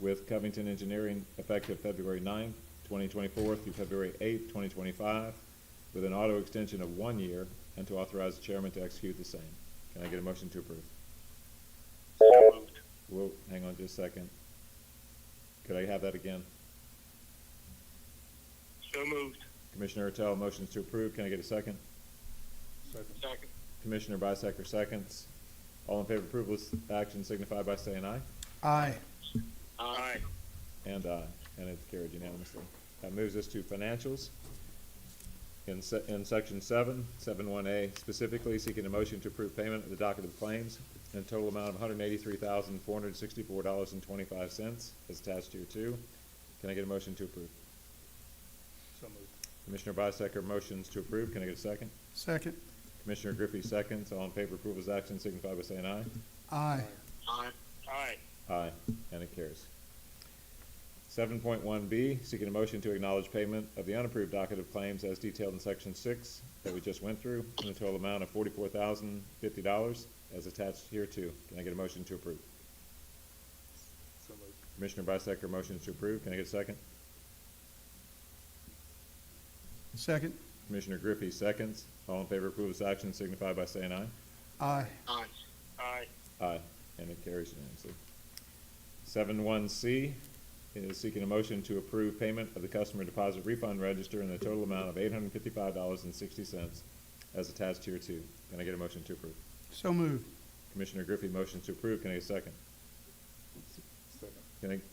with Covington Engineering effective February 9th, 2024 through February 8th, 2025, with an auto extension of 1 year, and to authorize the chairman to execute the same. Can I get a motion to approve? So moved. Whoa, hang on just a second. Could I have that again? So moved. Commissioner Ertel motions to approve. Can I get a second? Second. Commissioner Bisecker seconds. All in favor of approval of this action signify by saying aye. Aye. Aye. And aye. And it's carried unanimously. That moves us to financials. In section 7.1A, specifically seeking a motion to approve payment of the docket of claims in a total amount of $183,464.25 as attached here too. Can I get a motion to approve? So moved. Commissioner Bisecker motions to approve. Can I get a second? Second. Commissioner Griffey seconds. All in favor of approval of this action signify by saying aye. Aye. Aye. Aye. Aye, and it carries. 7.1B, seeking a motion to acknowledge payment of the unapproved docket of claims as detailed in section 6 that we just went through in a total amount of $44,050 as attached here too. Can I get a motion to approve? So moved. Commissioner Bisecker motions to approve. Can I get a second? Second. Commissioner Griffey seconds. All in favor of approval of this action signify by saying aye. Aye. Aye. Aye. Aye, and it carries unanimously. 7.1C is seeking a motion to approve payment of the customer deposit refund register in the total amount of $855.60 as attached here too. Can I get a motion to approve? So moved. Commissioner Griffey motions to approve. Can I get a second?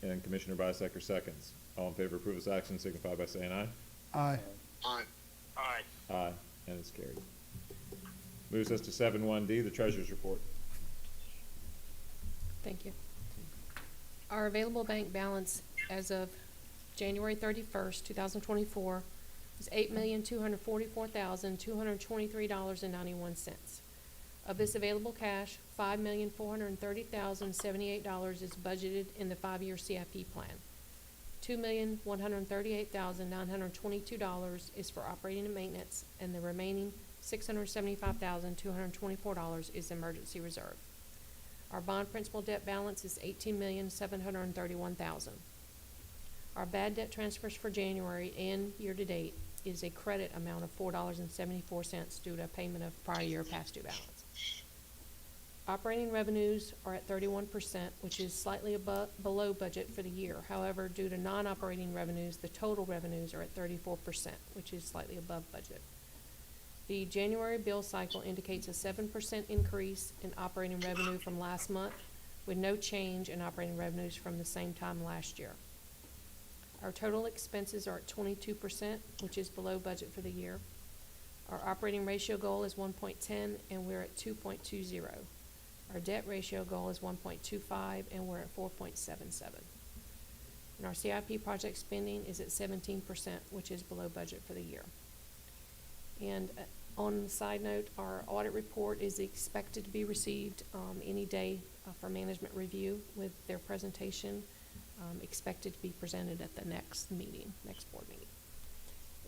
And Commissioner Bisecker seconds. All in favor of approval of this action signify by saying aye. Aye. Aye. Aye. Aye, and it's carried. Moves us to 7.1D, the treasurer's report. Thank you. Our available bank balance as of January 31st, 2024 is $8,244,223.91. Of this available cash, $5,430,078 is budgeted in the 5-year CIP plan. $2,138,922 is for operating and maintenance, and the remaining $675,224 is emergency reserve. Our bond principal debt balance is $18,731,000. Our bad debt transfers for January and year-to-date is a credit amount of $4.74 due to payment of prior year past due balance. Operating revenues are at 31%, which is slightly below budget for the year. However, due to non-operating revenues, the total revenues are at 34%, which is slightly above budget. The January bill cycle indicates a 7% increase in operating revenue from last month, with no change in operating revenues from the same time last year. Our total expenses are at 22%, which is below budget for the year. Our operating ratio goal is 1.10, and we're at 2.20. Our debt ratio goal is 1.25, and we're at 4.77. And our CIP project spending is at 17%, which is below budget for the year. And on the side note, our audit report is expected to be received any day for management review, with their presentation expected to be presented at the next board meeting.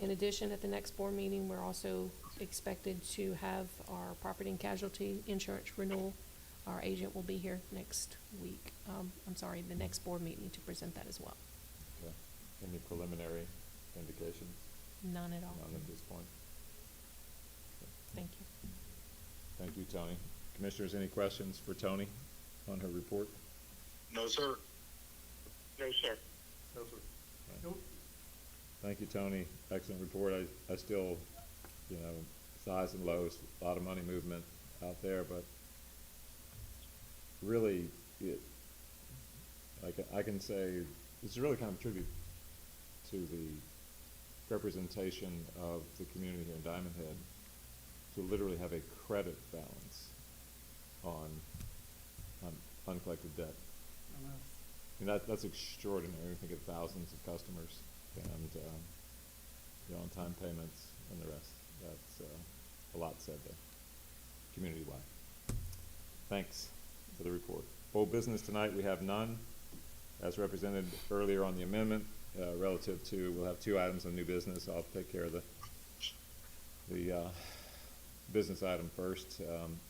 In addition, at the next board meeting, we're also expected to have our property and casualty insurance renewal. Our agent will be here next week, the next board meeting to present that as well. Okay. Any preliminary indications? None at all. None at this point. Thank you. Thank you, Tony. Commissioners, any questions for Tony on her report? No, sir. No, sir. No, sir. Nope. Thank you, Tony. Excellent report. I still, it's highs and lows, a lot of money movement out there, but really, I can say this is really kind of a tribute to the representation of the community here in Diamond Head to literally have a credit balance on uncollected debt. That's extraordinary. We think of thousands of customers and on-time payments and the rest. That's a lot said there, community-wide. Thanks for the report. Old business tonight, we have none. As represented earlier on the amendment, relative to, we'll have 2 items of new business. I'll take care of the business item first,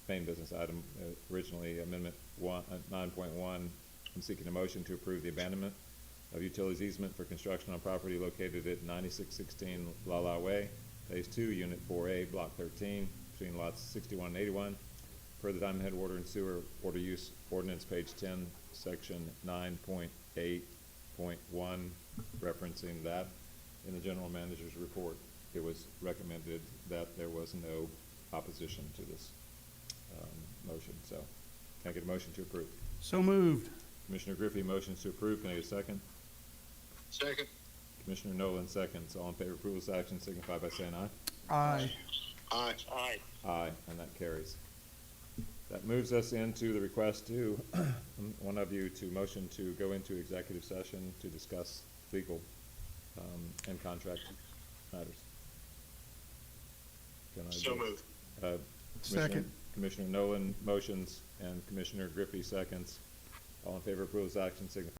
main business item, originally Amendment 9.1 I'm seeking a motion to approve the abandonment of utilities easement for construction on property located at 9616 Lala Way, Phase 2, Unit 4A, Block 13, between lots 61 and 81, per the Diamond Head Water and Sewer Water Use Ordinance, page 10, section 9.8.1, referencing that in the general manager's report. It was recommended that there was no opposition to this motion. So, can I get a motion to approve? So moved. Commissioner Griffey motions to approve. Can I get a second? Second. Commissioner Nolan seconds. All in favor of approval of this action signify by saying aye. Aye. Aye. Aye. Aye, and that carries. That moves us into the request to one of you to motion to go into executive session to discuss legal and contract matters. Can I So get, moved. Second. Commissioner Nolan motions and Commissioner Griffey seconds. All in favor of approval of this action signify